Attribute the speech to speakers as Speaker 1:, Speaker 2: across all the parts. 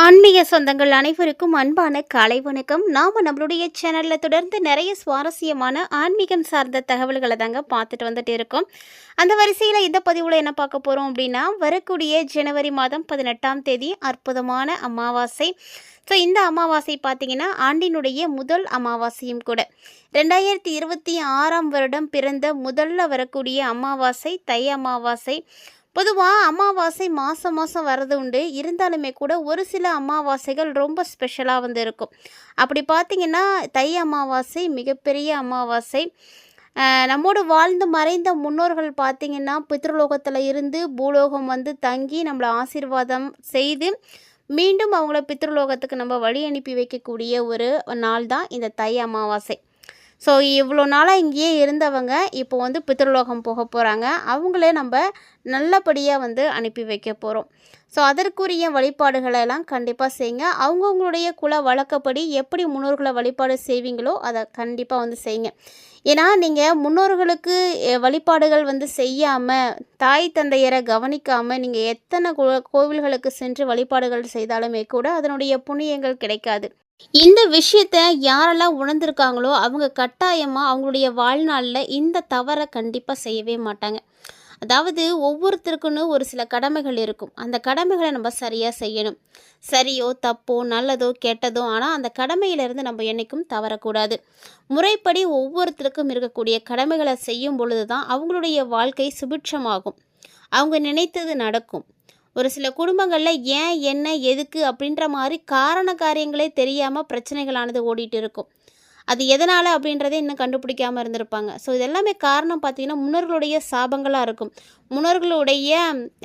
Speaker 1: ஆன்மீக சொந்தங்கள் அனைவருக்கும் அன்பான காலை வணக்கம். நம்மளுடைய சேனலில் தொடர்ந்து நிறைய சுவாரஸ்யமான ஆன்மீகம் சார்ந்த தகவல்களை தாங்க பார்த்துட்டு வந்துட்டு இருக்கோம். அந்த வரிசையில் இந்த பதிவில் என்ன பார்க்க போகிறோம் அப்படின்னா, வரக்கூடிய ஜனவரி மாதம் 18ஆம் தேதி அற்புதமான அமாவாசை. ஸோ இந்த அமாவாசை பார்த்திங்கன்னா ஆண்டினுடைய முதல் அமாவாசையும் கூட. 2026ஆம் வருடம் பிறந்த முதல்ல வரக்கூடிய அமாவாசை தை அமாவாசை. பொதுவாக அமாவாசை மாதம் மாதம் வரது உண்டு. இருந்தாலுமே கூட ஒரு சில அமாவாசைகள் ரொம்ப ஸ்பெஷலாக இருக்கும். அப்படி பார்த்திங்கன்னா தை அமாவாசை மிகப்பெரிய அமாவாசை. நம்மோடு வாழ்ந்து மறைந்த முன்னோர்கள் பார்த்திங்கன்னா பித்ருலோகத்தில் இருந்து பூலோகம் வந்து தங்கி நம்மளை ஆசீர்வாதம் செய்து மீண்டும் அவங்கள பித்ருலோகத்துக்கு நம்ம வழி அனுப்பி வைக்கக்கூடிய ஒரு நாள் தான் இந்த தை அமாவாசை. ஸோ இவ்வளோ நாளாக இங்கேயே இருந்தவங்க இப்போ வந்து பித்ருலோகம் போக போகிறாங்க. அவங்களே நம்ம நல்லபடியாக அனுப்பி வைக்க போகிறோம். ஸோ அதற்குரிய வழிபாடுகளெல்லாம் கண்டிப்பாக செய்யுங்க. அவங்கவுங்களுடைய குல வழக்கப்படி எப்படி முன்னோர்களை வழிபாடு செய்வீங்களோ அதை கண்டிப்பாக செய்யுங்க. ஏன்னா நீங்கள் முன்னோர்களுக்கு வழிபாடுகள் செய்யாமல் தாய் தந்தையரை கவனிக்காமல் நீங்கள் எத்தனை கோவில்களுக்கு சென்று வழிபாடுகள் செய்தாலுமே கூட அதனுடைய புண்ணியங்கள் கிடைக்காது. இந்த விஷயத்த யாரெல்லாம் உணர்ந்திருக்காங்களோ அவங்க கட்டாயமாக அவங்களுடைய வாழ்நாளில் இந்த தவறை கண்டிப்பாக செய்யவே மாட்டாங்க. அதாவது ஒவ்வொருத்தருக்குன்னு ஒரு சில கடமைகள் இருக்கும். அந்த கடமைகளை நம்ம சரியாக செய்யணும். சரியோ தப்போ நல்லதோ கெட்டதோ, ஆனால் அந்த கடமையிலேருந்து நம்ம என்றைக்கும் தவறக்கூடாது. முறைப்படி ஒவ்வொருத்தருக்கும் இருக்கக்கூடிய கடமைகளை செய்யும் பொழுது தான் அவங்களுடைய வாழ்க்கை சுபிட்சமாகும். அவங்க நினைத்தது நடக்கும். ஒரு சில குடும்பங்களில் ஏன் என்ன எதுக்கு அப்படின்ற மாதிரி காரண காரியங்களே தெரியாமல் பிரச்சனைகளானது ஓடிட்டு இருக்கும். அது எதனால் அப்படின்றதே இன்னும் கண்டுபிடிக்காமல் இருந்திருப்பாங்க. ஸோ இதெல்லாமே காரணம் பார்த்திங்கன்னா முன்னோர்களுடைய சாபங்களாக இருக்கும், முன்னோர்களுடைய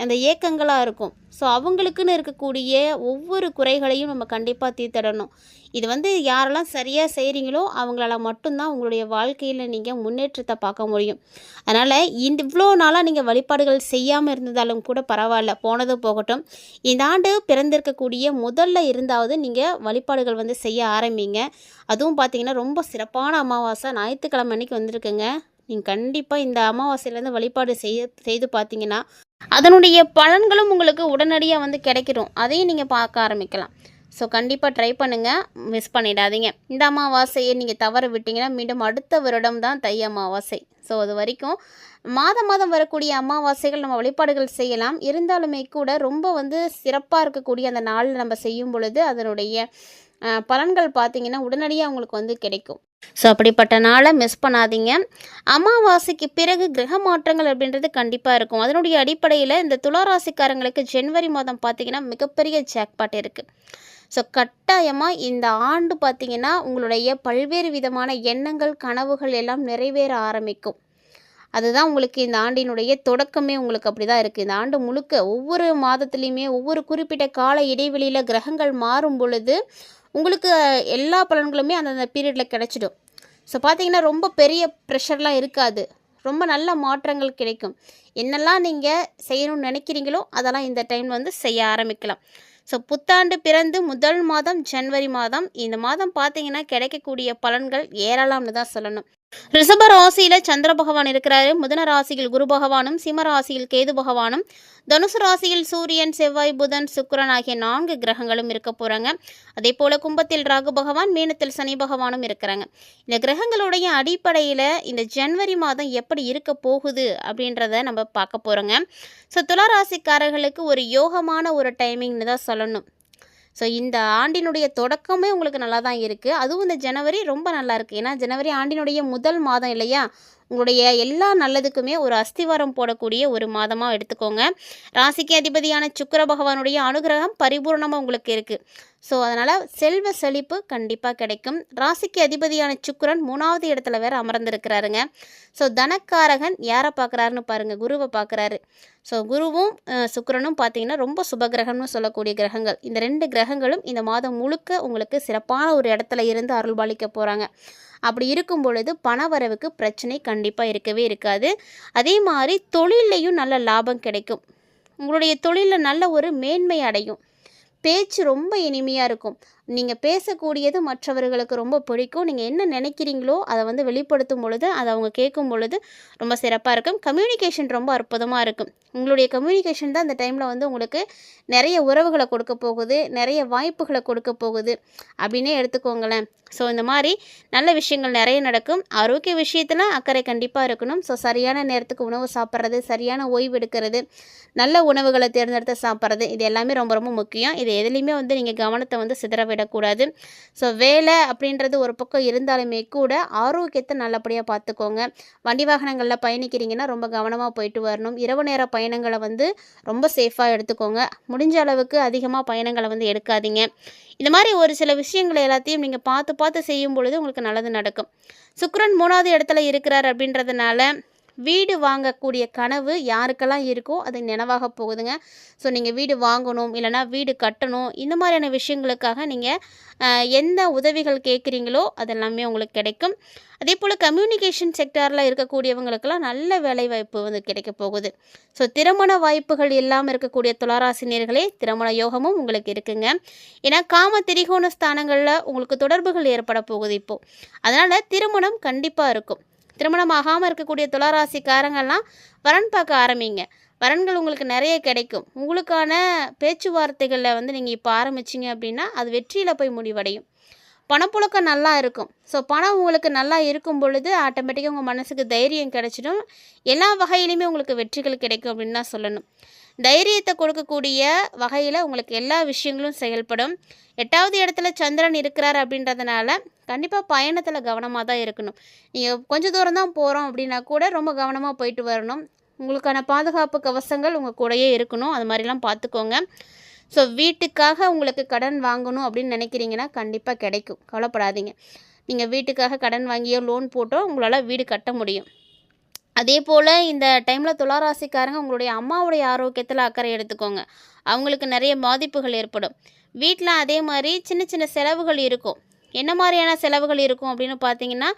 Speaker 1: அந்த ஏக்கங்களாக இருக்கும். ஸோ அவங்களுக்குன்னு இருக்கக்கூடிய ஒவ்வொரு குறைகளையும் நம்ம கண்டிப்பாக தீர்த்திடணும். இது யாரெல்லாம் சரியாக செய்கிறீங்களோ அவங்களால மட்டும்தான் உங்களுடைய வாழ்க்கையில் நீங்கள் முன்னேற்றத்தை பார்க்க முடியும். அதனால் இவ்வளோ நாளாக நீங்கள் வழிபாடுகள் செய்யாமல் இருந்ததாலும் கூட பரவாயில்ல, போனது போகட்டும். இந்த ஆண்டு பிறந்திருக்கக்கூடிய முதல்ல இருந்தாவது நீங்கள் வழிபாடுகள் செய்ய ஆரம்பிங்க. அதுவும் பார்த்திங்கன்னா ரொம்ப சிறப்பான அமாவாசை ஞாயிற்றுக்கிழமை அன்றைக்கி வந்திருக்குங்க. நீங்கள் கண்டிப்பாக இந்த அமாவாசையிலேருந்து வழிபாடு செய்து பார்த்தீங்கன்னா அதனுடைய பலன்களும் உங்களுக்கு உடனடியாக கிடைக்கிறோம். அதையும் நீங்கள் பார்க்க ஆரம்பிக்கலாம். ஸோ கண்டிப்பாக ட்ரை பண்ணுங்கள், மிஸ் பண்ணிடாதீங்க. இந்த அமாவாசையை நீங்கள் தவற விட்டிங்கன்னா மீண்டும் அடுத்த வருடம் தான் தை அமாவாசை. ஸோ அது வரைக்கும் மாதம் மாதம் வரக்கூடிய அமாவாசைகள் நம்ம வழிபாடுகள் செய்யலாம். இருந்தாலுமே கூட ரொம்ப சிறப்பாக இருக்கக்கூடிய அந்த நாளில் நம்ம செய்யும் பொழுது அதனுடைய பலன்கள் பார்த்திங்கன்னா உடனடியாக உங்களுக்கு கிடைக்கும். ஸோ அப்படிப்பட்ட நாளை மிஸ் பண்ணாதீங்க. அமாவாசைக்கு பிறகு கிரக மாற்றங்கள் அப்படின்றது கண்டிப்பாக இருக்கும். அதனுடைய அடிப்படையில் இந்த துளாராசிக்காரங்களுக்கு ஜனவரி மாதம் பார்த்திங்கன்னா மிகப்பெரிய ஜாக்பாட் இருக்குது. ஸோ கட்டாயமாக இந்த ஆண்டு பார்த்திங்கன்னா உங்களுடைய பல்வேறு விதமான எண்ணங்கள் கனவுகள் எல்லாம் நிறைவேற ஆரம்பிக்கும். அதுதான் உங்களுக்கு இந்த ஆண்டினுடைய தொடக்கமே உங்களுக்கு அப்படி தான் இருக்குது. இந்த ஆண்டு முழுக்க ஒவ்வொரு மாதத்துலேயுமே ஒவ்வொரு குறிப்பிட்ட கால இடைவெளியில் கிரகங்கள் மாறும் பொழுது உங்களுக்கு எல்லா பலன்களுமே அந்தந்த பீரியடில் கிடச்சிடும். ஸோ பார்த்திங்கன்னா ரொம்ப பெரிய ப்ரெஷர்லாம் இருக்காது. ரொம்ப நல்ல மாற்றங்கள் கிடைக்கும். என்னெல்லாம் நீங்கள் செய்யணும்னு நினைக்கிறீங்களோ அதெல்லாம் இந்த டைம் செய்ய ஆரம்பிக்கலாம். ஸோ புத்தாண்டு பிறந்து முதல் மாதம் ஜனவரி மாதம். இந்த மாதம் பார்த்திங்கன்னா கிடைக்கக்கூடிய பலன்கள் ஏராளம்னு தான் சொல்லணும். ரிஷப ராசியில் சந்திர பகவான் இருக்கிறாரு. மிதுன ராசியில் குரு பகவானும், சிம்ம ராசியில் கேது பகவானும், தனுசு ராசியில் சூரியன், செவ்வாய், புதன், சுக்கிரன் ஆகிய 4 கிரகங்களும் இருக்க போகிறாங்க. அதே போல் கும்பத்தில் ராகு பகவான், மீனத்தில் சனி பகவானும் இருக்கிறாங்க. இந்த கிரகங்களுடைய அடிப்படையில் இந்த ஜனவரி மாதம் எப்படி இருக்க போகுது அப்படின்றத நம்ம பார்க்க போகிறோங்க. ஸோ துளாராசிக்காரர்களுக்கு ஒரு யோகமான ஒரு டைமிங்னு தான் சொல்லணும். ஸோ இந்த ஆண்டினுடைய தொடக்கமே உங்களுக்கு நல்லா தான் இருக்குது. அதுவும் இந்த ஜனவரி ரொம்ப நல்லா இருக்குது. ஏன்னா ஜனவரி ஆண்டினுடைய முதல் மாதம் இல்லையா? உங்களுடைய எல்லா நல்லதுக்குமே ஒரு அஸ்திவாரம் போடக்கூடிய ஒரு மாதமாக எடுத்துக்கோங்க. ராசிக்கு அதிபதியான சுக்கிர பகவானுடைய அனுகிரகம் பரிபூர்ணமாக உங்களுக்கு இருக்குது. ஸோ அதனால் செல்வ செழிப்பு கண்டிப்பாக கிடைக்கும். ராசிக்கு அதிபதியான சுக்கிரன் 3வது இடத்துல வேறு அமர்ந்திருக்கிறாருங்க. ஸோ தனக்காரகன் யாரை பார்க்குறாருன்னு பாருங்கள், குருவை பார்க்குறாரு. ஸோ குருவும் சுக்கிரனும் பார்த்திங்கன்னா ரொம்ப சுபகிரகம்னு சொல்லக்கூடிய கிரகங்கள். இந்த 2 கிரகங்களும் இந்த மாதம் முழுக்க உங்களுக்கு சிறப்பான ஒரு இடத்துல இருந்து அருள்பாலிக்க போகிறாங்க. அப்படி இருக்கும் பொழுது பணவரவுக்கு பிரச்சனை கண்டிப்பாக இருக்கவே இருக்காது. அதே மாதிரி தொழிலையும் நல்ல லாபம் கிடைக்கும். உங்களுடைய தொழிலில் நல்ல ஒரு மேன்மை அடையும். பேச்சு ரொம்ப இனிமையாக இருக்கும். நீங்கள் பேசக்கூடியது மற்றவர்களுக்கு ரொம்ப பிடிக்கும். நீங்கள் என்ன நினைக்கிறீங்களோ அதை வந்து வெளிப்படுத்தும் பொழுது, அதை அவங்க கேட்கும் பொழுது ரொம்ப சிறப்பாக இருக்கும். கம்யூனிகேஷன் ரொம்ப அற்புதமாக இருக்கும். உங்களுடைய கம்யூனிகேஷன் தான் இந்த டைமில் வந்து உங்களுக்கு நிறைய உறவுகளை கொடுக்க போகுது, நிறைய வாய்ப்புகளை கொடுக்க போகுது அப்படின்னே எடுத்துக்கோங்களேன். ஸோ இந்த மாதிரி நல்ல விஷயங்கள் நிறைய நடக்கும். ஆரோக்கிய விஷயத்தில் அக்கறை கண்டிப்பாக இருக்கணும். ஸோ சரியான நேரத்துக்கு உணவு சாப்பிட்றது, சரியான ஓய்வு எடுக்கிறது, நல்ல உணவுகளை தேர்ந்தெடுத்து சாப்பிட்றது, இது எல்லாமே ரொம்ப ரொம்ப முக்கியம். இது எதுலேயுமே வந்து நீங்கள் கவனத்தை வந்து சிதற விடக்கூடாது. ஸோ வேலை அப்படின்றது ஒரு பக்கம் இருந்தாலுமே கூட ஆரோக்கியத்தை நல்லபடியாக பார்த்துக்கோங்க. வண்டி வாகனங்களில் பயணிக்கிறீங்கன்னா ரொம்ப கவனமாக போயிட்டு வரணும். இரவு நேர பயணங்களை வந்து ரொம்ப சேஃபாக எடுத்துக்கோங்க. முடிஞ்ச அளவுக்கு அதிகமாக பயணங்களை வந்து எடுக்காதீங்க. இந்த மாதிரி ஒரு சில விஷயங்களை எல்லாத்தையும் நீங்கள் பார்த்து பார்த்து செய்யும் பொழுது உங்களுக்கு நல்லது நடக்கும். சுக்கிரன் 3வது இடத்துல இருக்கிறார் அப்படின்றதுனால வீடு வாங்கக்கூடிய கனவு யாருக்கெல்லாம் இருக்கோ அது நினைவாக போகுதுங்க. ஸோ நீங்கள் வீடு வாங்கணும், இல்லைனா வீடு கட்டணும், இந்த மாதிரியான விஷயங்களுக்காக நீங்கள் எந்த உதவிகள் கேட்குறீங்களோ அதெல்லாமே உங்களுக்கு கிடைக்கும். அதே போல் கம்யூனிகேஷன் செக்டாரில் இருக்கக்கூடியவங்களுக்கெல்லாம் நல்ல வேலைவாய்ப்பு வந்து கிடைக்க போகுது. ஸோ திருமண வாய்ப்புகள் இல்லாமல் இருக்கக்கூடிய துளாராசினியர்களே திருமண யோகமும் உங்களுக்கு இருக்குங்க. ஏன்னா காம திரிகோண ஸ்தானங்களில் உங்களுக்கு தொடர்புகள் ஏற்பட போகுது இப்போது. அதனால் திருமணம் கண்டிப்பாக இருக்கும். திருமணம் ஆகாமல் இருக்கக்கூடிய துளாராசிக்காரங்கள்லாம் வரன் பார்க்க ஆரம்பிங்க. வரன்கள் உங்களுக்கு நிறைய கிடைக்கும். உங்களுக்கான பேச்சுவார்த்தைகளில் வந்து நீங்கள் இப்போ ஆரம்பிச்சிங்க அப்படின்னா அது வெற்றியில் போய் முடிவடையும். பணப்புழக்கம் நல்லா இருக்கும். ஸோ பணம் உங்களுக்கு நல்லா இருக்கும் பொழுது ஆட்டோமேட்டிக்காக உங்கள் மனசுக்கு தைரியம் கிடைச்சிடும். எல்லா வகையிலையுமே உங்களுக்கு வெற்றிகள் கிடைக்கும் அப்படின்னு தான் சொல்லணும். தைரியத்தை கொடுக்கக்கூடிய வகையில் உங்களுக்கு எல்லா விஷயங்களும் செயல்படும். 8வது இடத்துல சந்திரன் இருக்கிறார் அப்படின்றதுனால கண்டிப்பாக பயணத்தில் கவனமாக தான் இருக்கணும். நீங்கள் கொஞ்சம் தூரம் தான் போகிறோம் அப்படின்னா கூட ரொம்ப கவனமாக போயிட்டு வரணும். உங்களுக்கான பாதுகாப்பு கவசங்கள் உங்கள் கூடயே இருக்கணும். அது மாதிரிலாம் பார்த்துக்கோங்க. ஸோ வீட்டுக்காக உங்களுக்கு கடன் வாங்கணும் அப்படின்னு நினைக்கிறீங்கன்னா கண்டிப்பாக கிடைக்கும். கவலைப்படாதீங்க. நீங்கள் வீட்டுக்காக கடன் வாங்கியோ லோன் போட்டோ உங்களால் வீடு கட்ட முடியும். அதே போல் இந்த டைமில் துளாராசிக்காரங்க உங்களுடைய அம்மாவுடைய ஆரோக்கியத்தில் அக்கறை எடுத்துக்கோங்க. அவங்களுக்கு நிறைய பாதிப்புகள் ஏற்படும். வீட்டில் அதே மாதிரி சின்ன சின்ன செலவுகள் இருக்கும். என்ன மாதிரியான செலவுகள் இருக்கும் அப்படின்னு பார்த்தீங்கன்னா,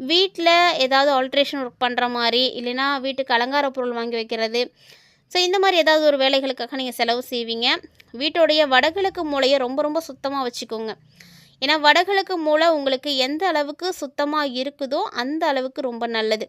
Speaker 1: வீட்டில் ஏதாவது ஆல்ட்ரேஷன் ஒர்க் பண்ணுற மாதிரி, இல்லைனா வீட்டுக்கு அலங்கார பொருள் வாங்கி வைக்கிறது. ஸோ இந்த மாதிரி ஏதாவது ஒரு வேலைகளுக்காக நீங்கள் செலவு செய்வீங்க. வீட்டோடைய வடகிழக்கு மூலையை ரொம்ப ரொம்ப சுத்தமாக வச்சுக்கோங்க. ஏன்னா வடகிழக்கு மூலை உங்களுக்கு எந்த அளவுக்கு சுத்தமாக இருக்குதோ அந்த அளவுக்கு ரொம்ப நல்லது.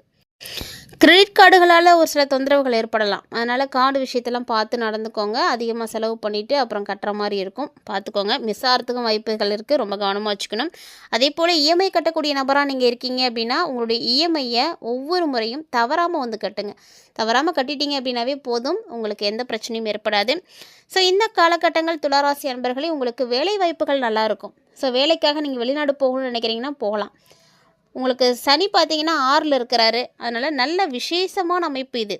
Speaker 1: கிரெடிட் கார்டுகளால் ஒரு சில தொந்தரவுகள் ஏற்படலாம். அதனால் கார்டு விஷயத்தெல்லாம் பார்த்து நடந்துக்கோங்க. அதிகமாக செலவு பண்ணிவிட்டு அப்புறம் கட்டுற மாதிரி இருக்கும். பார்த்துக்கோங்க. மிஸ் ஆகிறதுக்கும் வாய்ப்புகள் இருக்குது. ரொம்ப கவனமாக வச்சுக்கணும். அதே போல் இஎம்ஐ கட்டக்கூடிய நபராக நீங்கள் இருக்கீங்க அப்படின்னா உங்களுடைய இஎம்ஐயை ஒவ்வொரு முறையும் தவறாமல் வந்து கட்டுங்க. தவறாமல் கட்டிட்டீங்க அப்படின்னாவே போதும். உங்களுக்கு எந்த பிரச்சனையும் ஏற்படாது. ஸோ இந்த காலகட்டங்கள் துளாராசி அன்பர்களே உங்களுக்கு வேலை வாய்ப்புகள் நல்லாயிருக்கும். ஸோ வேலைக்காக நீங்கள் வெளிநாடு போகணும்னு நினைக்கிறீங்கன்னா போகலாம். உங்களுக்கு சனி பார்த்தீங்கன்னா 6ல் இருக்கிறாரு. அதனால் நல்ல விசேஷமான அமைப்பு இது.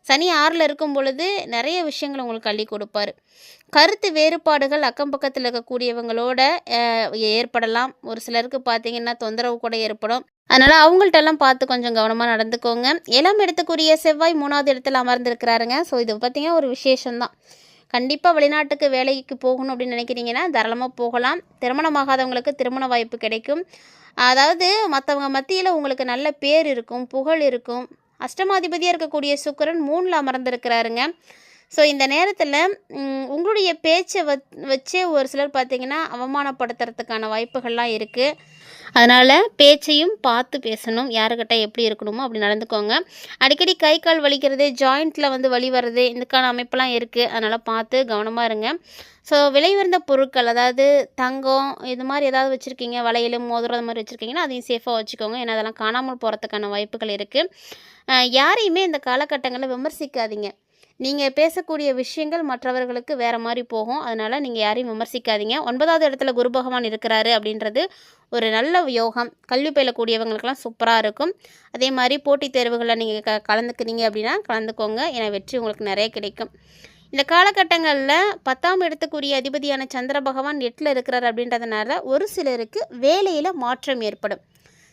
Speaker 1: சனி 6ல் இருக்கும் பொழுது நிறைய விஷயங்கள் உங்களுக்கு அள்ளி கொடுப்பார். கருத்து வேறுபாடுகள் அக்கம் பக்கத்தில் இருக்கக்கூடியவங்களோட ஏற்படலாம். ஒரு சிலருக்கு பார்த்தீங்கன்னா தொந்தரவு கூட ஏற்படும். அதனால் அவங்கள்ட்டெல்லாம் பார்த்து கொஞ்சம் கவனமாக நடந்துக்கோங்க. 7ஆம் இடத்துக்குரிய செவ்வாய் 3வது இடத்துல அமர்ந்திருக்கிறாருங்க. ஸோ இது பார்த்திங்கன்னா ஒரு விசேஷம்தான். கண்டிப்பாக வெளிநாட்டுக்கு வேலைக்கு போகணும் அப்படின்னு நினைக்கிறீங்கன்னா தாராளமாக போகலாம். திருமணமாகாதவங்களுக்கு திருமண வாய்ப்பு கிடைக்கும். அதாவது மற்றவங்க மத்தியில் உங்களுக்கு நல்ல பேர் இருக்கும், புகழ் இருக்கும். அஷ்டமாதிபதியாக இருக்கக்கூடிய சுக்கிரன் 3ல் அமர்ந்திருக்கிறாருங்க. ஸோ இந்த நேரத்தில் உங்களுடைய பேச்சை வச்சே ஒரு சிலர் பார்த்திங்கன்னா அவமானப்படுத்துறதுக்கான வாய்ப்புகள்லாம் இருக்குது. அதனால் பேச்சையும் பார்த்து பேசணும். யாருக்கிட்ட எப்படி இருக்கணுமோ அப்படி நடந்துக்கோங்க. அடிக்கடி கை கால் வலிக்கிறது, ஜாயிண்ட்டில் வந்து வலி வர்றது, இதுக்கான அமைப்பெல்லாம் இருக்குது. அதனால் பார்த்து கவனமாக இருங்க. ஸோ விலை உயர்ந்த பொருட்கள், அதாவது தங்கம் இது மாதிரி ஏதாவது வச்சுருக்கீங்க, வளையல், மோதிரம் அது மாதிரி வச்சுருக்கீங்கன்னா அதையும் சேஃபாக வச்சுக்கோங்க. ஏன்னா அதெல்லாம் காணாமல் போகிறதுக்கான வாய்ப்புகள் இருக்குது. யாரையுமே இந்த காலகட்டங்களில் விமர்சிக்காதீங்க. நீங்கள் பேசக்கூடிய விஷயங்கள் மற்றவர்களுக்கு வேறு மாதிரி போகும். அதனால் நீங்கள் யாரையும் விமர்சிக்காதீங்க. 9வது இடத்துல குரு பகவான் இருக்கிறாரு அப்படின்றது ஒரு நல்ல யோகம். கல்வி பயிலக்கூடியவங்களுக்கெல்லாம் சூப்பராக இருக்கும். அதே மாதிரி போட்டித் தேர்வுகளில் நீங்கள் கலந்துக்கிறீங்க அப்படின்னா கலந்துக்கோங்க. ஏன்னா வெற்றி உங்களுக்கு நிறைய கிடைக்கும். இந்த காலகட்டங்களில் 10ஆம் இடத்துக்குரிய அதிபதியான சந்திர பகவான் 8ல் இருக்கிறார் அப்படின்றதுனால ஒரு சிலருக்கு வேலையில் மாற்றம் ஏற்படும்.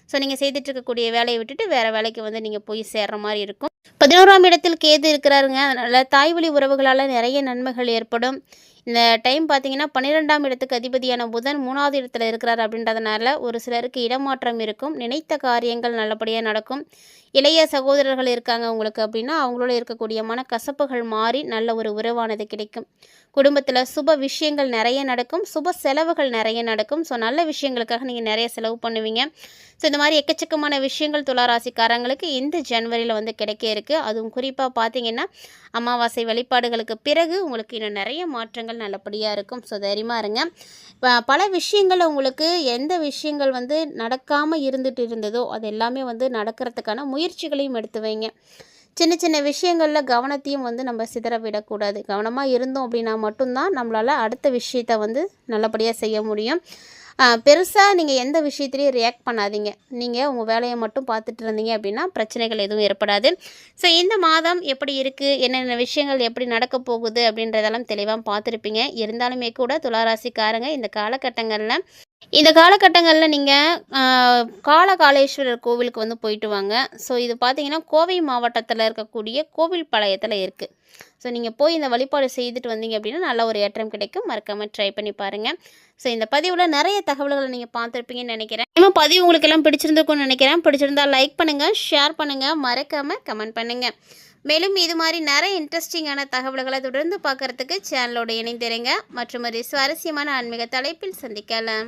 Speaker 1: ஸோ நீங்கள் செய்துட்ருக்கக்கூடிய வேலையை விட்டுட்டு வேறு வேலைக்கு வந்து நீங்கள் போய் சேர்கிற மாதிரி இருக்கும். 11ஆம் இடத்தில் கேது இருக்கிறாருங்க. அதனால் தாய்வழி உறவுகளால் நிறைய நன்மைகள் ஏற்படும். இந்த டைம் பார்த்தீங்கன்னா 12ஆம் இடத்துக்கு அதிபதியான புதன் 3வது இடத்துல இருக்கிறார் அப்படின்றதுனால ஒரு சிலருக்கு இடமாற்றம் இருக்கும். நினைத்த காரியங்கள் நல்லபடியாக நடக்கும். இளைய சகோதரர்கள் இருக்காங்க உங்களுக்கு அப்படின்னா அவங்களோட இருக்கக்கூடிய மனக்கசப்புகள் மாறி நல்ல ஒரு உறவானது கிடைக்கும். குடும்பத்தில் சுப விஷயங்கள் நிறைய நடக்கும். சுப செலவுகள் நிறைய நடக்கும். ஸோ நல்ல விஷயங்களுக்காக நீங்கள் நிறைய செலவு பண்ணுவீங்க. ஸோ இந்த மாதிரி எக்கச்சக்கமான விஷயங்கள் துளாராசிக்காரங்களுக்கு இந்த ஜனவரியில் வந்து கிடைக்க இருக்குது. அதுவும் குறிப்பாக பார்த்தீங்கன்னா அமாவாசை வழிபாடுகளுக்கு பிறகு உங்களுக்கு இன்னும் நிறைய மாற்றங்கள் நல்லபடியாக இருக்கும். ஸோ தைரியமாக இருங்க. இப்போ பல விஷயங்கள் உங்களுக்கு எந்த விஷயங்கள் வந்து நடக்காமல் இருந்துட்டு இருந்ததோ அது எல்லாமே வந்து நடக்கிறதுக்கான முயற்சிகளையும் எடுத்து வைங்க. சின்ன சின்ன விஷயங்களில் கவனத்தையும் வந்து நம்ம சிதற விடக்கூடாது. கவனமாக இருந்தோம் அப்படின்னா மட்டும்தான் நம்மளால் அடுத்த விஷயத்தை வந்து நல்லபடியாக செய்ய முடியும். பெருசாக நீங்கள் எந்த விஷயத்துலையும் ரியாக்ட் பண்ணாதீங்க. நீங்கள் உங்கள் வேலையை மட்டும் பார்த்துட்டு இருந்தீங்க அப்படின்னா பிரச்சனைகள் எதுவும் ஏற்படாது. ஸோ இந்த மாதம் எப்படி இருக்குது, என்னென்ன விஷயங்கள் எப்படி நடக்க போகுது அப்படின்றதெல்லாம் தெளிவாக பார்த்துருப்பீங்க. இருந்தாலுமே கூட துளாராசிக்காரங்க இந்த காலகட்டங்களில் நீங்கள் காலகாலேஸ்வரர் கோவிலுக்கு வந்து போயிட்டு வாங்க. ஸோ இது பார்த்தீங்கன்னா கோவை மாவட்டத்தில் இருக்கக்கூடிய கோவில்பாளையத்தில் இருக்குது. ஸோ நீங்கள் போய் இந்த வழிபாடு செய்துட்டு வந்தீங்க அப்படின்னா நல்ல ஒரு ஏற்றம் கிடைக்கும். மறக்காமல் ட்ரை பண்ணி பாருங்கள். ஸோ இந்த பதிவில் நிறைய தகவல்களை நீங்கள் பார்த்துருப்பீங்கன்னு நினைக்கிறேன். இன்னும் பதிவு உங்களுக்கு எல்லாம் பிடிச்சிருந்துருக்கும்னு நினைக்கிறேன். பிடிச்சிருந்தால் லைக் பண்ணுங்கள், ஷேர் பண்ணுங்கள், மறக்காமல் கமெண்ட் பண்ணுங்கள். மேலும் இது மாதிரி நிறைய இன்ட்ரெஸ்டிங்கான தகவல்களை தொடர்ந்து பார்க்குறதுக்கு சேனலோடு இணைந்திருங்க. மற்றும் ஒரு சுவாரஸ்யமான ஆன்மீக தலைப்பில் சந்திக்கலாம்.